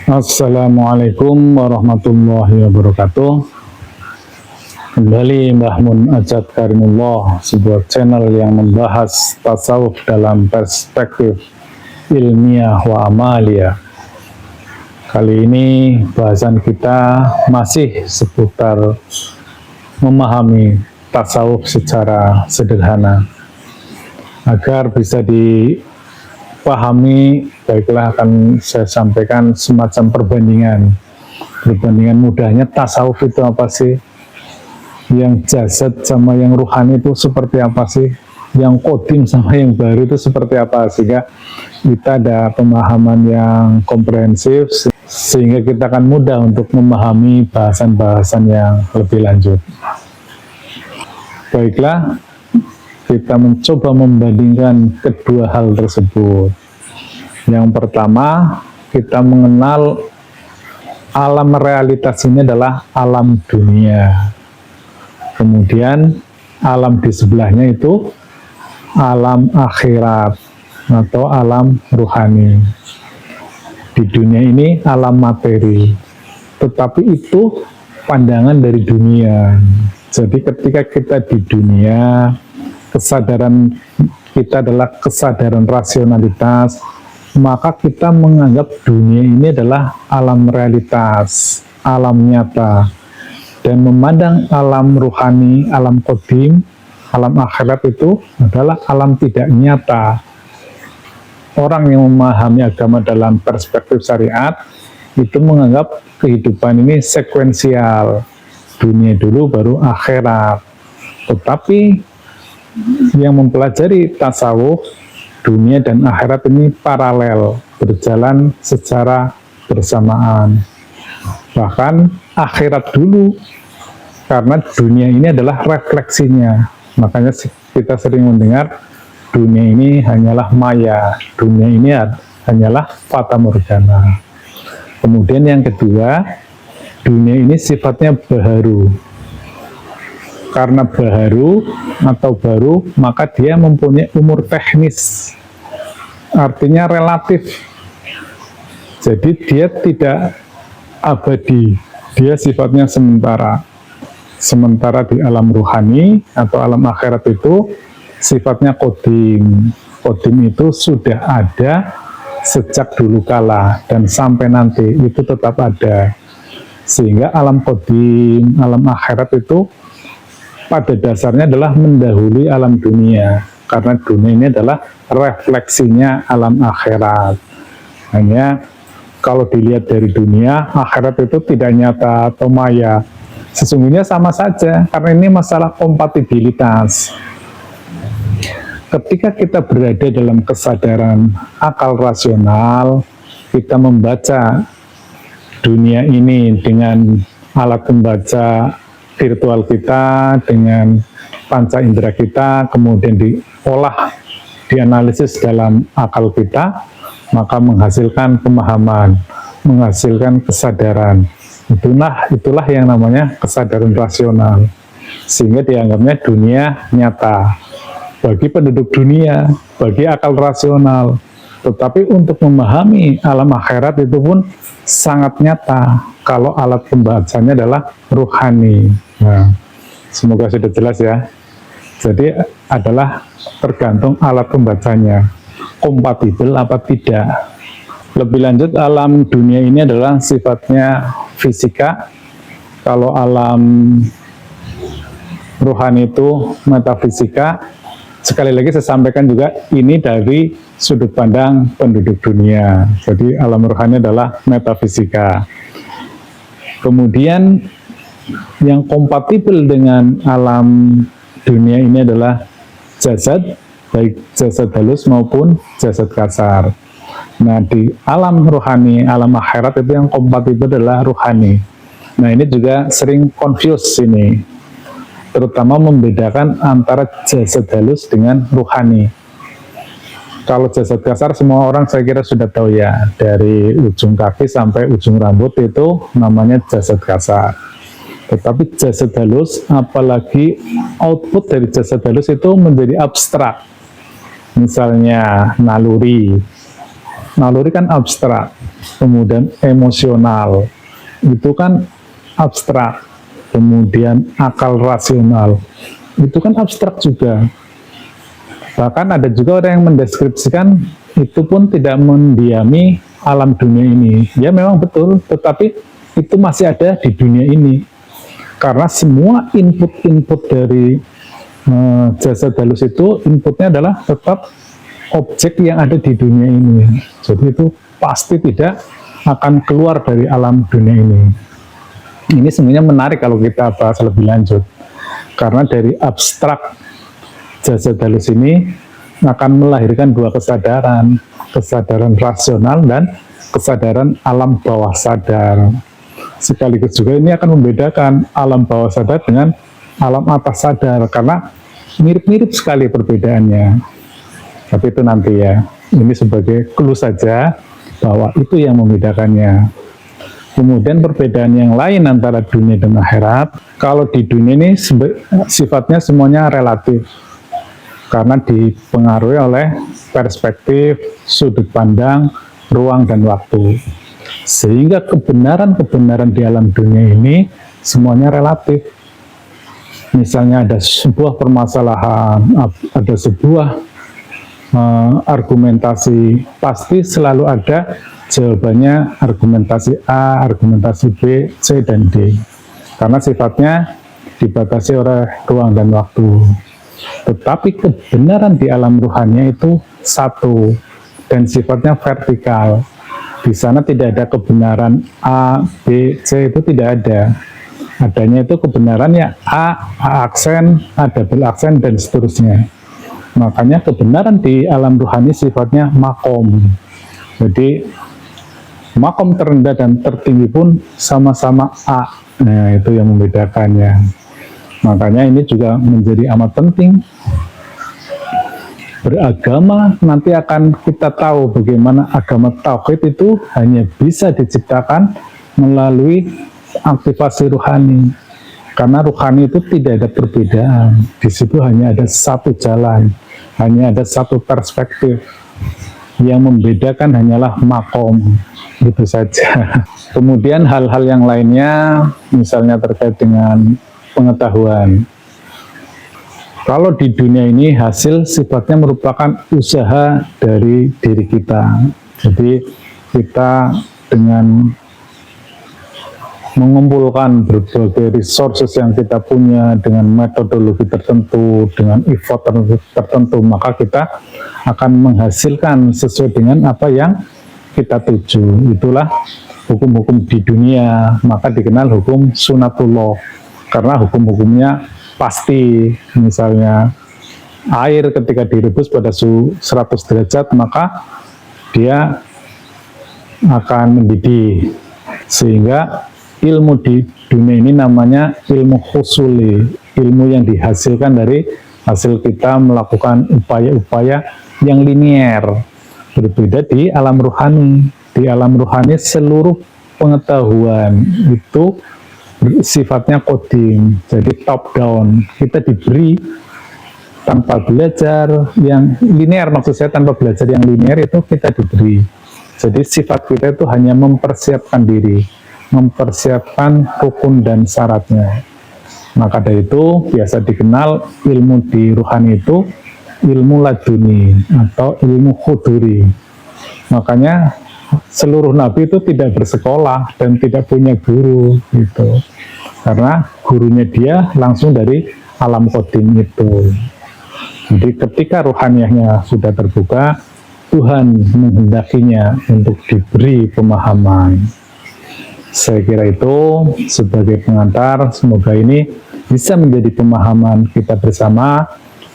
Assalamualaikum warahmatullahi wabarakatuh. Kembali Mbah Mun Ajat Karimullah, sebuah channel yang membahas tasawuf dalam perspektif ilmiah wa amalia. Kali ini bahasan kita masih seputar memahami tasawuf secara sederhana. Agar bisa dipahami, baiklah akan saya sampaikan semacam perbandingan mudahnya tasawuf itu apa sih, yang jasad sama yang ruhani itu seperti apa sih, yang kodim sama yang baru itu seperti apa, sehingga kita ada pemahaman yang komprehensif, sehingga kita akan mudah untuk memahami bahasan-bahasan yang lebih lanjut. Baiklah, kita mencoba membandingkan kedua hal tersebut. Yang pertama, kita mengenal alam realitas ini adalah alam dunia. Kemudian alam di sebelahnya itu alam akhirat atau alam ruhani. Di dunia ini alam materi, tetapi itu pandangan dari dunia. Jadi ketika kita di dunia, kesadaran kita adalah kesadaran rasionalitas, maka kita menganggap dunia ini adalah alam realitas, alam nyata, dan memandang alam ruhani, alam kodim, alam akhirat itu adalah alam tidak nyata. Orang yang memahami agama dalam perspektif syariat itu menganggap kehidupan ini sekuensial, dunia dulu baru akhirat. Tetapi yang mempelajari tasawuf, dunia dan akhirat ini paralel, berjalan secara bersamaan. Bahkan akhirat dulu, karena dunia ini adalah refleksinya. Makanya kita sering mendengar dunia ini hanyalah maya, dunia ini hanyalah fata morgana. Kemudian yang kedua, dunia ini sifatnya baharu. Karena baharu atau baru, maka dia mempunyai umur teknis, artinya relatif. Jadi dia tidak abadi, dia sifatnya sementara. Sementara di alam ruhani atau alam akhirat itu sifatnya kodim. Kodim itu sudah ada sejak dulu kala dan sampai nanti itu tetap ada. Sehingga alam kodim, alam akhirat itu pada dasarnya adalah mendahului alam dunia, karena dunia ini adalah refleksinya alam akhirat. Hanya kalau dilihat dari dunia, akhirat itu tidak nyata atau maya. Sesungguhnya sama saja, karena ini masalah kompatibilitas. Ketika kita berada dalam kesadaran akal rasional, kita membaca dunia ini dengan alat pembaca virtual kita, dengan panca indera kita, kemudian diolah, dianalisis dalam akal kita, maka menghasilkan pemahaman, menghasilkan kesadaran. Itulah yang namanya kesadaran rasional, sehingga dianggapnya dunia nyata bagi penduduk dunia, bagi akal rasional. Tetapi untuk memahami alam akhirat itu pun sangat nyata kalau alat pembacanya adalah ruhani. Nah, semoga sudah jelas ya. Jadi adalah tergantung alat pembacanya, kompatibel apa tidak. Lebih lanjut, alam dunia ini adalah sifatnya fisika. Kalau alam ruhani itu metafisika. Sekali lagi saya sampaikan juga ini dari sudut pandang penduduk dunia. Jadi alam ruhani adalah metafisika. Kemudian yang kompatibel dengan alam dunia ini adalah jasad, baik jasad halus maupun jasad kasar. Nah, di alam ruhani, alam akhirat itu yang kompatibel adalah ruhani. Nah, ini juga sering confuse ini, terutama membedakan antara jasad halus dengan ruhani. Kalau jasad kasar semua orang saya kira sudah tahu ya, dari ujung kaki sampai ujung rambut itu namanya jasad kasar. Tetapi jasad halus, apalagi output dari jasad halus itu menjadi abstrak. Misalnya naluri kan abstrak. kemudian emosional, itu kan abstrak, kemudian akal rasional, itu kan abstrak juga. Bahkan ada juga orang yang mendeskripsikan itu pun tidak mendiami alam dunia ini. Ya memang betul, tetapi itu masih ada di dunia ini. Karena semua input-input dari jasad halus itu, inputnya adalah tetap objek yang ada di dunia ini. Jadi itu pasti tidak akan keluar dari alam dunia ini. Ini sebenarnya menarik kalau kita bahas lebih lanjut. Karena dari abstrak jasad halus ini akan melahirkan dua kesadaran, kesadaran rasional dan kesadaran alam bawah sadar. Sekaligus juga ini akan membedakan alam bawah sadar dengan alam atas sadar, karena mirip-mirip sekali perbedaannya. Tapi itu nanti ya, ini sebagai clue saja bahwa itu yang membedakannya. Kemudian perbedaan yang lain antara dunia dan akhirat, kalau di dunia ini sifatnya semuanya relatif, karena dipengaruhi oleh perspektif, sudut pandang, ruang, dan waktu. Sehingga kebenaran-kebenaran di alam dunia ini semuanya relatif. Misalnya ada sebuah permasalahan, ada sebuah argumentasi, pasti selalu ada jawabannya argumentasi A, argumentasi B, C, dan D. Karena sifatnya dibatasi oleh ruang dan waktu. Tetapi kebenaran di alam ruhani itu satu, dan sifatnya vertikal. Di sana tidak ada kebenaran A, B, C, itu tidak ada. Adanya itu kebenaran ya A aksen, A double aksen, dan seterusnya. Makanya kebenaran di alam ruhani sifatnya makom. Jadi makom terendah dan tertinggi pun sama-sama A. Nah, itu yang membedakannya. Makanya ini juga menjadi amat penting. Beragama nanti akan kita tahu bagaimana agama tauhid itu hanya bisa diciptakan melalui aktivasi ruhani. Karena ruhani itu tidak ada perbedaan. Di situ hanya ada satu jalan, hanya ada satu perspektif. Yang membedakan hanyalah makom, itu saja. Kemudian hal-hal yang lainnya, misalnya terkait dengan pengetahuan. Kalau di dunia ini hasil sifatnya merupakan usaha dari diri kita. Jadi kita dengan mengumpulkan berbagai resources yang kita punya dengan metodologi tertentu, dengan effort tertentu, maka kita akan menghasilkan sesuai dengan apa yang kita tuju. Itulah hukum-hukum di dunia, maka dikenal hukum sunatullah, karena hukum-hukumnya pasti. Misalnya air ketika direbus pada suhu 100 derajat, maka dia akan mendidih, sehingga ilmu di dunia ini namanya ilmu husuli, ilmu yang dihasilkan dari hasil kita melakukan upaya-upaya yang linier. Berbeda di alam ruhani. Di alam ruhani seluruh pengetahuan itu sifatnya kodim, jadi top down. Kita diberi tanpa belajar yang linear, maksud saya tanpa belajar yang linear itu kita diberi. Jadi sifat kita itu hanya mempersiapkan diri, mempersiapkan rukun dan syaratnya. Maka dari itu biasa dikenal ilmu di ruhani itu ilmu laduni atau ilmu khuduri. Makanya seluruh nabi itu tidak bersekolah dan tidak punya guru gitu. Karena gurunya dia langsung dari alam kodim itu. Jadi ketika ruhaniyahnya sudah terbuka, Tuhan menghendakinya untuk diberi pemahaman. Saya kira itu sebagai pengantar, semoga ini bisa menjadi pemahaman kita bersama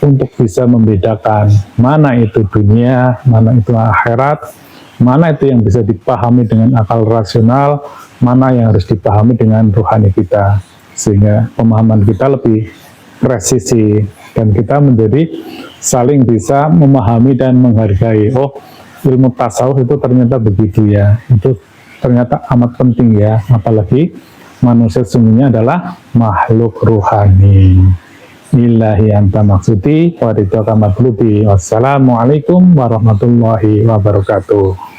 untuk bisa membedakan mana itu dunia, mana itu akhirat, mana itu yang bisa dipahami dengan akal rasional, mana yang harus dipahami dengan ruhani kita, sehingga pemahaman kita lebih presisi dan kita menjadi saling bisa memahami dan menghargai. Oh, ilmu tasawuf itu ternyata begitu ya, itu ternyata amat penting ya, apalagi manusia sesungguhnya adalah makhluk ruhani. Ilahi anta maksudi wa ridha kama matlubi. Wassalamualaikum warahmatullahi wabarakatuh.